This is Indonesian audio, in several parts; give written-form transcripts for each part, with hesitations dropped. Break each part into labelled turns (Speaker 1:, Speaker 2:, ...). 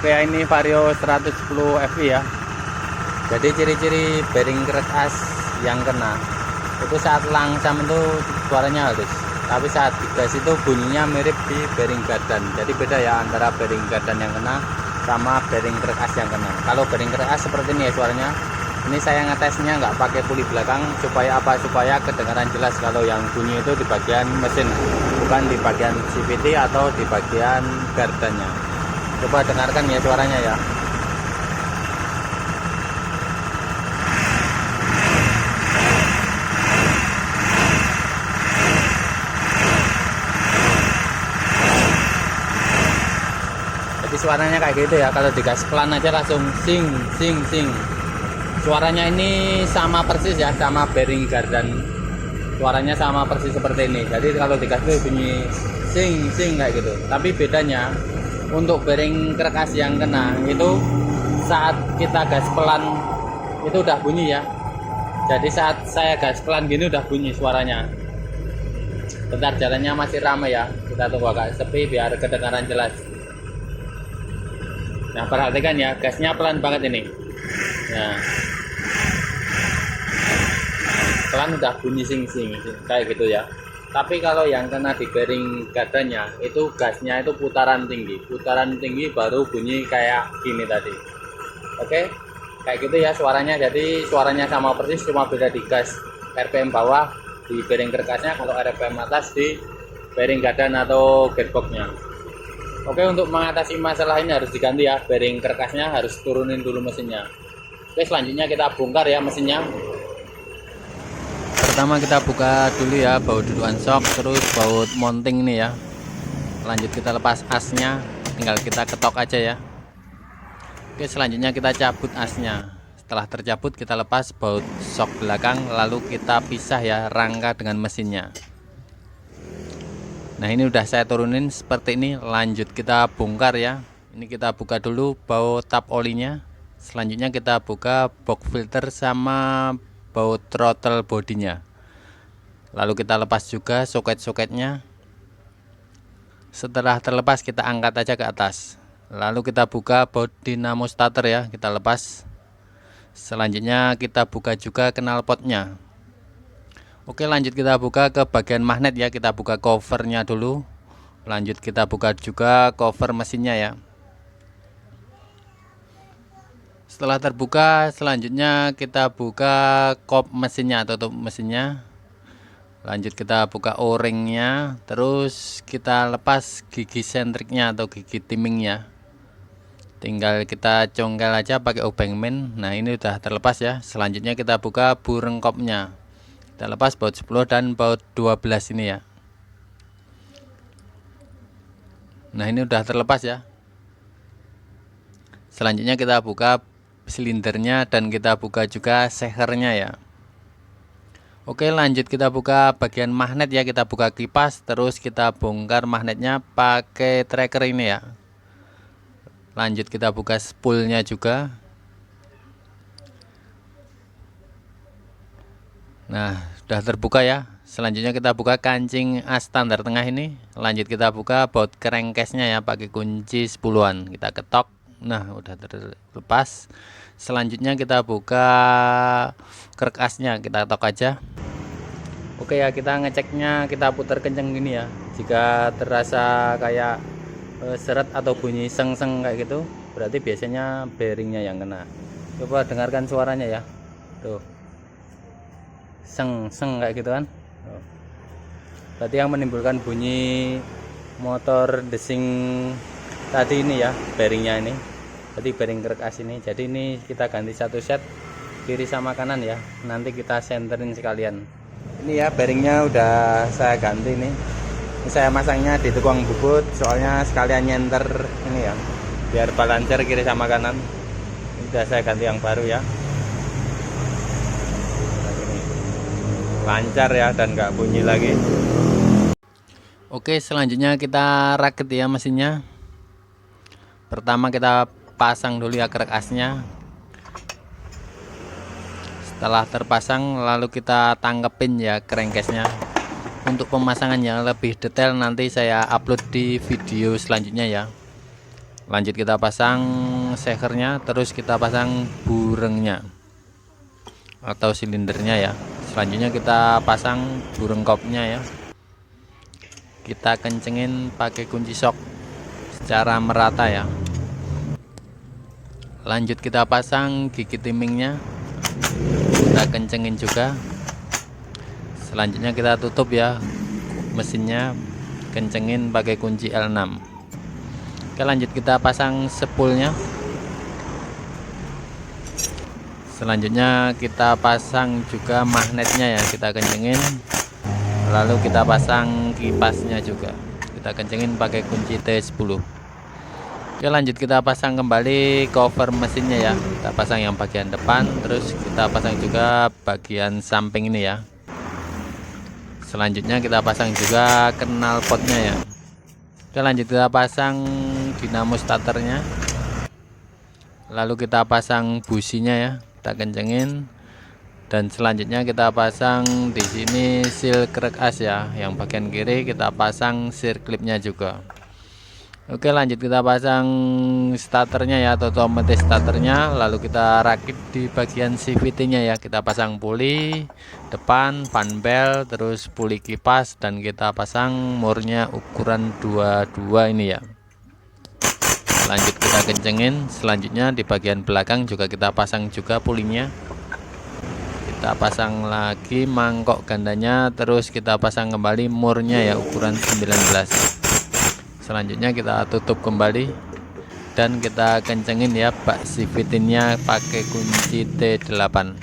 Speaker 1: Oke, ini Vario 110 FI ya. Jadi ciri-ciri bearing kerek as yang kena itu saat langsam itu suaranya halus, tapi saat digas itu bunyinya mirip di bearing gardan. Jadi beda ya antara bearing gardan yang kena sama bearing kerek as yang kena. Kalau bearing kerek as seperti ini ya suaranya. Ini saya ngetesnya nggak pakai puli belakang supaya apa? Supaya kedengaran jelas kalau yang bunyi itu di bagian mesin, bukan di bagian CVT atau di bagian gardannya. Coba dengarkan ya suaranya ya. Jadi suaranya kayak gitu ya. Kalau digas pelan aja langsung sing sing sing. Suaranya ini sama persis ya, sama bearing gardan. Suaranya sama persis seperti ini. Jadi kalau digas itu bunyi sing sing kayak gitu. Tapi bedanya untuk bearing kerek yang kena itu saat kita gas pelan itu udah bunyi ya. Jadi saat saya gas pelan gini udah bunyi suaranya. Bentar, jalannya masih ramai ya. Kita tunggu agak sepi biar kedengaran jelas. Nah, perhatikan ya, gasnya pelan banget ini. Nah, pelan udah bunyi sing sing kayak gitu ya. Tapi kalau yang kena di bearing gardannya itu gasnya itu putaran tinggi baru bunyi kayak gini tadi. Oke, kayak gitu ya suaranya. Jadi suaranya sama persis, cuma beda di gas RPM bawah di bearing kerkasnya, kalau RPM atas di bearing gardan atau gearboxnya. Oke, untuk mengatasi masalah ini harus diganti ya bearing kerkasnya, harus turunin dulu mesinnya. Oke, selanjutnya kita bongkar ya mesinnya. Pertama kita buka dulu ya baut dudukan shock, terus baut mounting ini ya. Lanjut kita lepas asnya, tinggal kita ketok aja ya. Oke, selanjutnya kita cabut asnya. Setelah tercabut kita lepas baut shock belakang, lalu kita pisah ya rangka dengan mesinnya. Nah, ini udah saya turunin seperti ini. Lanjut kita bongkar ya. Ini kita buka dulu baut tap olinya. Selanjutnya kita buka box filter sama baut throttle bodinya. Lalu kita lepas juga soket-soketnya. Setelah terlepas kita angkat aja ke atas. Lalu kita buka baut dinamo starter ya, kita lepas. Selanjutnya kita buka juga knalpotnya. Oke, lanjut kita buka ke bagian magnet ya, kita buka covernya dulu. Lanjut kita buka juga cover mesinnya ya. Setelah terbuka, selanjutnya kita buka kop mesinnya atau tutup mesinnya. Lanjut kita buka o-ringnya, terus kita lepas gigi sentriknya atau gigi timingnya. Tinggal kita congkel aja pakai obeng min. Nah, ini udah terlepas ya. Selanjutnya kita buka bureng kopnya. Kita lepas baut 10 dan baut 12 ini ya. Nah, ini udah terlepas ya. Selanjutnya kita buka silindernya dan kita buka juga sehernya ya. Oke, lanjut kita buka bagian magnet ya, kita buka kipas, terus kita bongkar magnetnya pakai tracker ini ya. Lanjut kita buka spoolnya juga. Nah, sudah terbuka ya. Selanjutnya kita buka kancing as standar tengah ini. Lanjut kita buka baut crankcase-nya ya pakai kunci 10-an. Kita ketok. Nah, udah terlepas. Selanjutnya kita buka kerek asnya, kita ketok aja. Oke ya, kita ngeceknya, kita putar kenceng gini ya. Jika terasa kayak seret atau bunyi seng-seng kayak gitu, berarti biasanya bearingnya yang kena. Coba dengarkan suaranya ya. Tuh, seng-seng kayak gitu kan. Berarti yang menimbulkan bunyi motor desing tadi ini ya, bearingnya ini. Jadi bearing kerek as ini. Jadi ini kita ganti satu set kiri sama kanan ya. Nanti kita senterin sekalian. Ini ya bearingnya udah saya ganti nih. Ini saya masangnya di tukang bubut, soalnya sekalian nyenter ini ya, biar balancer kiri sama kanan. Ini udah saya ganti yang baru ya. Lancar ya dan nggak bunyi lagi. Oke, selanjutnya kita rakit ya mesinnya. Pertama kita pasang dulu ya kerek asnya. Setelah terpasang lalu kita tangkepin ya crankcase-nya. Untuk pemasangan yang lebih detail nanti saya upload di video selanjutnya ya. Lanjut kita pasang sekernya, terus kita pasang burengnya atau silindernya ya. Selanjutnya kita pasang bureng kopnya ya. Kita kencengin pakai kunci sok secara merata ya. Lanjut kita pasang gigi timingnya, kita kencengin juga. Selanjutnya kita tutup ya mesinnya, kencengin pakai kunci L6. Oke, lanjut kita pasang spoolnya. Selanjutnya kita pasang juga magnetnya ya, kita kencengin. Lalu kita pasang kipasnya juga, kita kencengin pakai kunci T10. Oke, lanjut kita pasang kembali cover mesinnya ya. Kita pasang yang bagian depan, terus kita pasang juga bagian samping ini ya. Selanjutnya kita pasang juga knalpotnya ya. Oke, lanjut kita pasang dinamo starternya. Lalu kita pasang businya ya, kita kencengin. Dan selanjutnya kita pasang di sini seal krek as ya. Yang bagian kiri kita pasang sirklipnya juga. Oke, lanjut kita pasang starternya ya, atau otomatis starternya. Lalu kita rakit di bagian CVT nya ya. Kita pasang puli depan, fan belt, terus puli kipas, dan kita pasang murnya ukuran 22 ini ya. Lanjut kita kencengin. Selanjutnya di bagian belakang juga kita pasang juga pulinya. Kita pasang lagi mangkok gandanya, terus kita pasang kembali murnya ya, ukuran 19. Selanjutnya kita tutup kembali dan kita kencengin ya bak CVT-nya pakai kunci T8.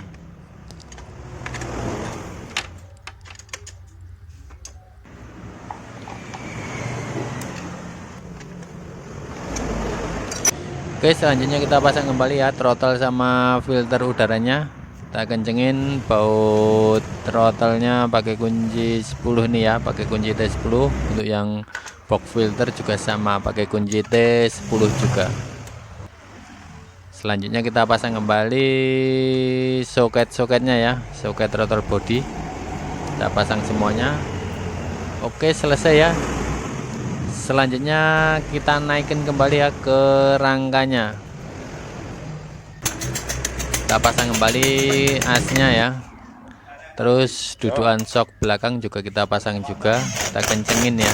Speaker 1: Oke, selanjutnya kita pasang kembali ya throttle sama filter udaranya. Kita kencengin baut throttle-nya pakai kunci 10 nih ya, pakai kunci T10. Untuk yang box filter juga sama, pakai kunci T10 juga. Selanjutnya kita pasang kembali soket-soketnya ya, soket throttle body. Kita pasang semuanya. Oke, selesai ya. Selanjutnya kita naikin kembali ya ke rangkanya. Kita pasang kembali asnya ya. Terus dudukan sok belakang juga kita pasang juga, kita kencengin ya.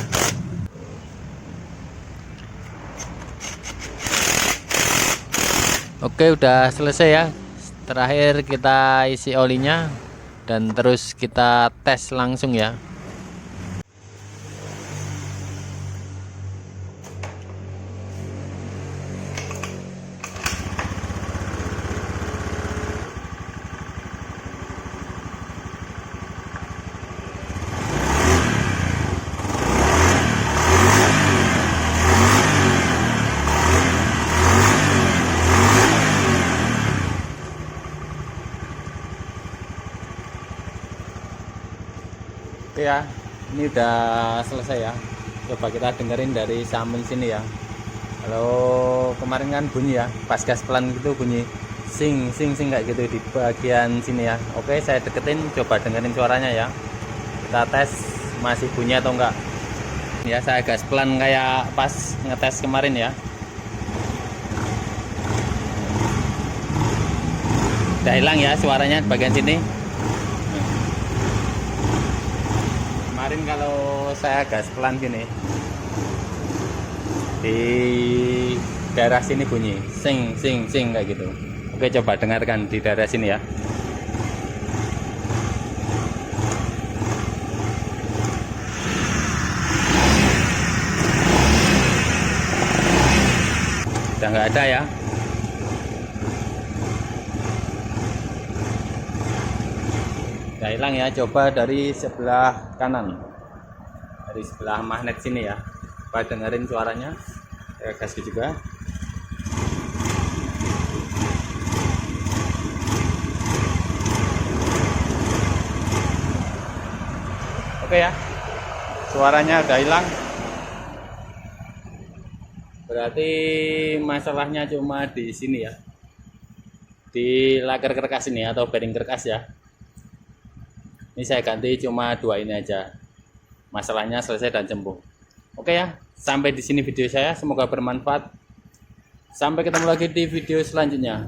Speaker 1: Oke, udah selesai ya. Terakhir kita isi olinya dan terus kita tes langsung ya. Oke ya, ini udah selesai ya. Coba kita dengerin dari samping sini ya. Kalau kemarin kan bunyi ya, pas gas pelan gitu bunyi sing sing sing kayak gitu di bagian sini ya. Oke, saya deketin, coba dengerin suaranya ya. Kita tes masih bunyi atau enggak. Ya, saya gas pelan kayak pas ngetes kemarin ya. Udah hilang ya suaranya di bagian sini. Kemarin kalau saya gas pelan gini di daerah sini bunyi sing sing sing kayak gitu. Oke, coba dengarkan di daerah sini ya. Udah nggak ada ya. Udah hilang ya. Coba dari sebelah kanan, dari sebelah magnet sini ya. Coba dengerin suaranya. Saya gas juga. Oke ya, suaranya udah hilang. Berarti masalahnya cuma di sini ya, di laker kerkas ini atau bearing kerkas ya. Ini saya ganti cuma 2 ini aja. Masalahnya selesai dan sembuh. Oke ya, sampai di sini video saya. Semoga bermanfaat. Sampai ketemu lagi di video selanjutnya.